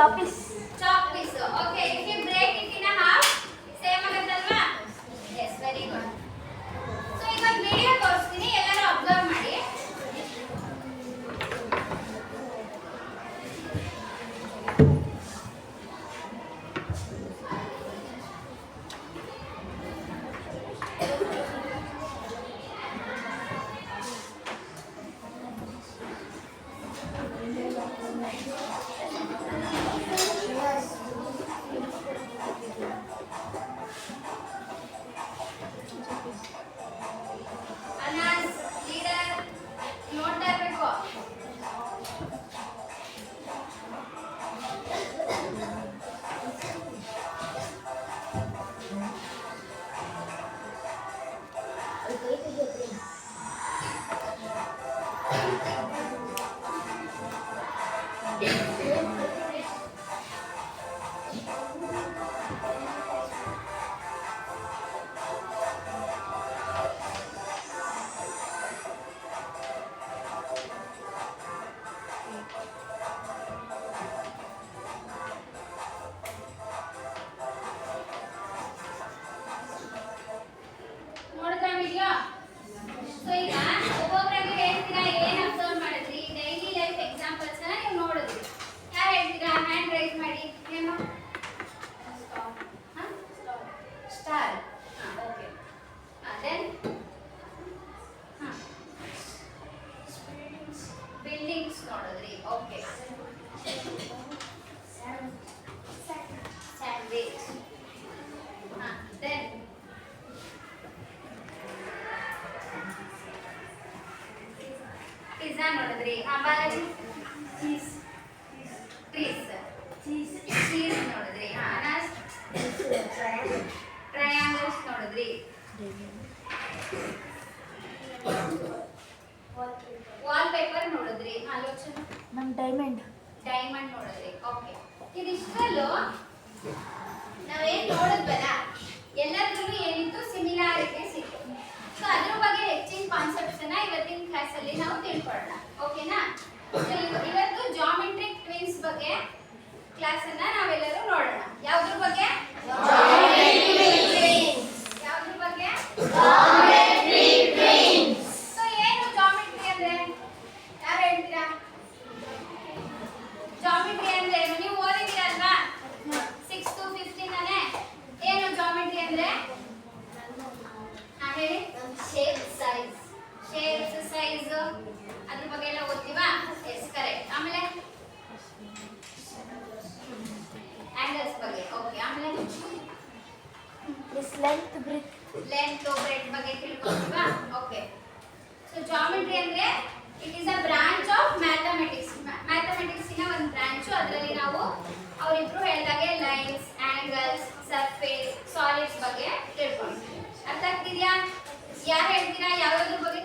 chalk piece. Okay, if you break it in a half, same ಆಗುತ್ತಲ್ವಾ? Yes, very good. So ಈಗ ಒಂದು video ತೋರಿಸ್ತೀನಿ, ಎಲ್ಲರೂ observe ಮಾಡಿ. Annas leader ನೋಡ್ತಾ ಇರಬೇಕು. ನೋಡಿದ್ರಾ ವಿಡಿಯೋ? ಸೊ ಈಗ ಒಬ್ಬೊಬ್ಬರಾಗಿ ಹೇಳ್ತೀರಾ ಏನು ಅಬ್ಸರ್ವ್ ಮಾಡಿದ್ರಿ, ಡೈಲಿ ಲೈಫ್ ಎಕ್ಸಾಂಪಲ್ಸ್ ನೀವು ನೋಡಿದ್ರಿ. ಯಾರು ಹೇಳ್ತೀರಾ? ಹ್ಯಾಂಡ್ ರೈಸ್ ಮಾಡಿ. ಏನು? ಸ್ಟಾರ್. ಓಕೆ. ದೆನ್ ಬಿಲ್ಡಿಂಗ್ಸ್ ನೋಡಿದ್ರಿ. ಓಕೆ. ಸ್ಯಾಂಡ್ವಿಚ್. ದೆನ್ ಪಿಜ್ಜಾ ನೋಡಿದ್ರಿ. ಬಾಲಾಜಿ ಚೀಸ್ ನೋಡಿದ್ರಿ. ಅನಾಸ್ ಟ್ರಯಾಂಗಲ್ಸ್ ನೋಡಿದ್ರಿ. ವಾಲ್ ಪೇಪರ್ ನೋಡಿದ್ರಿ. ಆಲೋಚನೆ ಡೈಮಂಡ್ ನೋಡಿದ್ರಿ. ಓಕೆ. ಇದಿಷ್ಟರಲ್ಲೂ ನಾವೇನ್ ನೋಡಿದ್ವಲ್ಲ, ಎಲ್ಲದ್ರಲ್ಲೂ ಏನಿತ್ತು? ಸಿಮಿಲಾರಿಟೀಸ್ ಇತ್ತು. ಸೊ ಅದ್ರ ಬಗ್ಗೆ ಹೆಚ್ಚಿನ ಕಾನ್ಸೆಪ್ಟ್ಸ್ ಅನ್ನ ಇವತ್ತಿನ ಕ್ಲಾಸ್ ಅಲ್ಲಿ ನಾವು ತಿಳ್ಕೊಳ್ಳೋಣ. ಓಕೆನಾ? ಇವತ್ತು ಜಾಮೆಟ್ರಿಕ್ ಟ್ವಿನ್ಸ್ ಬಗ್ಗೆ ಕ್ಲಾಸ್ ಅನ್ನ ನಾವೆಲ್ಲರೂ ನೋಡೋಣ. ಯಾವ್ದ್ರ ಬಗ್ಗೆ? ಯಾವ್ದ್ರ ಬಗ್ಗೆ? ಸೊ ಏನು ಜಾಮೆಟ್ರಿ ಅಂದ್ರೆ? ಯಾರು ಹೇಳ್ತೀರಾ? ಜಾಮೆಟ್ರಿ ಅಂದ್ರೆ ಏನು? ನೀವು ಓದಿದ್ದೀರಲ್ವಾ 6 to 15 ಅನೇ. ಏನು ಜಾಮೆಟ್ರಿ ಅಂದ್ರೆ? ಹೇಳಿ. ಶೇಪ್ ಸೈಜ್ ಅದ್ರ ಬಗ್ಗೆ ಎಲ್ಲ ಓದ್ತೀವಾ? Yes, correct. ಆಮೇಲೆ ಆಂಗಲ್ಸ್ ಬಗ್ಗೆ. ಓಕೆ. ಆಮೇಲೆ ಲೆಂತ್ ಬ್ರೆಡ್ ಬಗ್ಗೆ ತಿಳ್ಕೊತೀವಾ? ಓಕೆ. ಸೊ ಜಾಮೆಟ್ರಿ ಅಂದ್ರೆ it is a branch of mathematics. Mathematics ಇನ ಒಂದು ಬ್ರಾಂಚ್. ಅದರಲ್ಲಿ ನಾವು ಅವರಿಬ್ರು ಹೇಳಿದಾಗೆ ಲೈನ್ಸ್, ಆಂಗಲ್ಸ್, ಸರ್ಫೇಸ್, ಸಾಲಿಡ್ಸ್ ಬಗ್ಗೆ ತಿಳ್ಕೊಳ್ತೀವಿ. ಅರ್ಥ ಆಗ್ತಿದ್ಯಾ? ಯಾರು ಹೇಳ್ತೀರಾ? ಯಾವ್ಯಾವ್ದ್ರ ಬಗ್ಗೆ